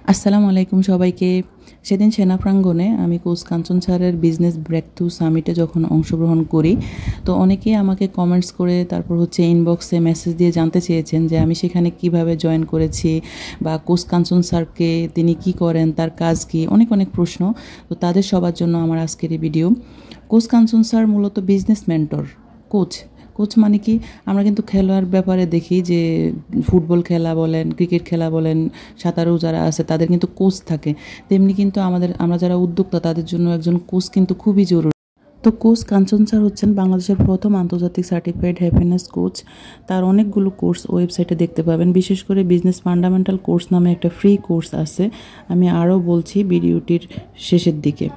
আসসালামু আলাইকুম সবাইকে। সেদিন সেনা প্রাঙ্গণে আমি কোচ কাঞ্চন স্যারের বিজনেস ব্রেকথ্রু সামিটে যখন অংশগ্রহণ করি, তো অনেকেই আমাকে কমেন্টস করে তারপর হচ্ছে ইনবক্সে মেসেজ দিয়ে জানতে চেয়েছেন যে আমি সেখানে কিভাবে জয়েন করেছি বা কোচ কাঞ্চন স্যারকে তিনি কি করেন, তার কাজ কি, অনেক অনেক প্রশ্ন। তো তাদের সবার জন্য আমার আজকের এই ভিডিও। কোচ কাঞ্চন স্যার মূলত বিজনেস মেন্টর, কোচ। কোচ মানে কি, আমরা কিন্তু খেলার ব্যাপারে দেখি যে ফুটবল খেলা বলেন, ক্রিকেট খেলা বলেন, সাঁতারু যারা আছে তাদের কিন্তু কোচ থাকে। তেমনি কিন্তু আমরা যারা উদ্যোক্তা তাদের জন্য একজন কোচ কিন্তু খুবই জরুরি। তো কোচ কাঞ্চন স্যার হচ্ছেন বাংলাদেশের প্রথম আন্তর্জাতিক সার্টিফাইড হ্যাপিনেস কোচ। তার অনেকগুলো কোর্স ওয়েবসাইটে দেখতে পাবেন, বিশেষ করে বিজনেস ফান্ডামেন্টাল কোর্স নামে একটা ফ্রি কোর্স আছে। আমি আরও বলছি ভিডিওটির শেষের দিকে।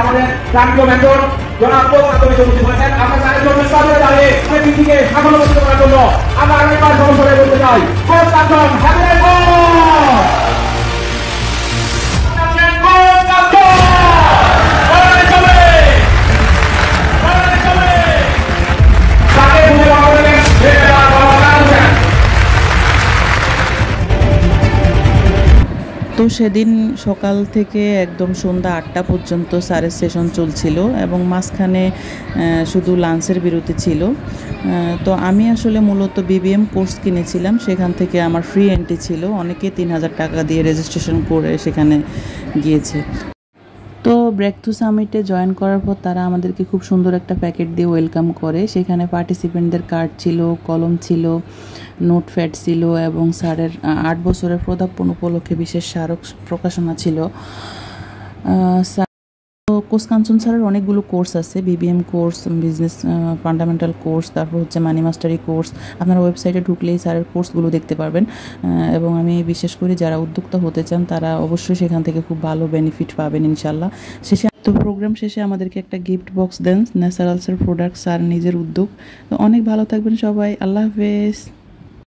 আমাদের প্রান্তীয় মেন্টর জনাব কোচ কাঞ্চন উপস্থিত হয়েছেন। আমরা তাদের জন্য সামনে দাঁড়িয়ে পৃথিবীকে সাফল্যমণ্ডিত করার জন্য আমরা আগামীবার সমস্যায় বলতে চাই কোচ কাঞ্চন হ্যাপিনেস তো সেদিন সকাল থেকে একদম সন্ধ্যা 8টা পর্যন্ত স্যারের সেশন চলছিল এবং মাঝখানে শুধু লাঞ্চের বিরতি ছিল। তো আমি আসলে মূলত বিবিএম কোর্স কিনেছিলাম, সেখান থেকে আমার ফ্রি এন্ট্রি ছিল। অনেকে 3000 টাকা দিয়ে রেজিস্ট্রেশন করে সেখানে গিয়েছে। তো ব্রেকথ্রু সামিটে জয়েন করার পর তারা আমাদেরকে খুব সুন্দর একটা প্যাকেট দিয়ে ওয়েলকাম করে। সেখানে পার্টিসিপেন্টদের কার্ড ছিল, কলম ছিল, নোটপ্যাড ছিল এবং স্যারের 8 বছরের পদার্পণ উপলক্ষে বিশেষ স্মারক প্রকাশনা ছিল। তো কোচ কাঞ্চন স্যারের অনেকগুলো কোর্স আছে, BBM course, business fundamental course, তারপর হচ্ছে মানি মাস্টারি কোর্স। আপনারা ওয়েবসাইটে ঢুকলেই স্যারের কোর্সগুলো দেখতে পারবেন। এবং আমি বিশেষ করে যারা উদ্যোক্তা হতে চান তারা অবশ্যই সেখান থেকে খুব ভালো বেনিফিট পাবেন ইনশাল্লাহ। তো প্রোগ্রাম শেষে আমাদেরকে একটা গিফট বক্স দেন, ন্যাচারালসের প্রোডাক্ট, স্যার নিজের উদ্যোগ। তো অনেক ভালো থাকবেন সবাই, আল্লাহ হাফেজ।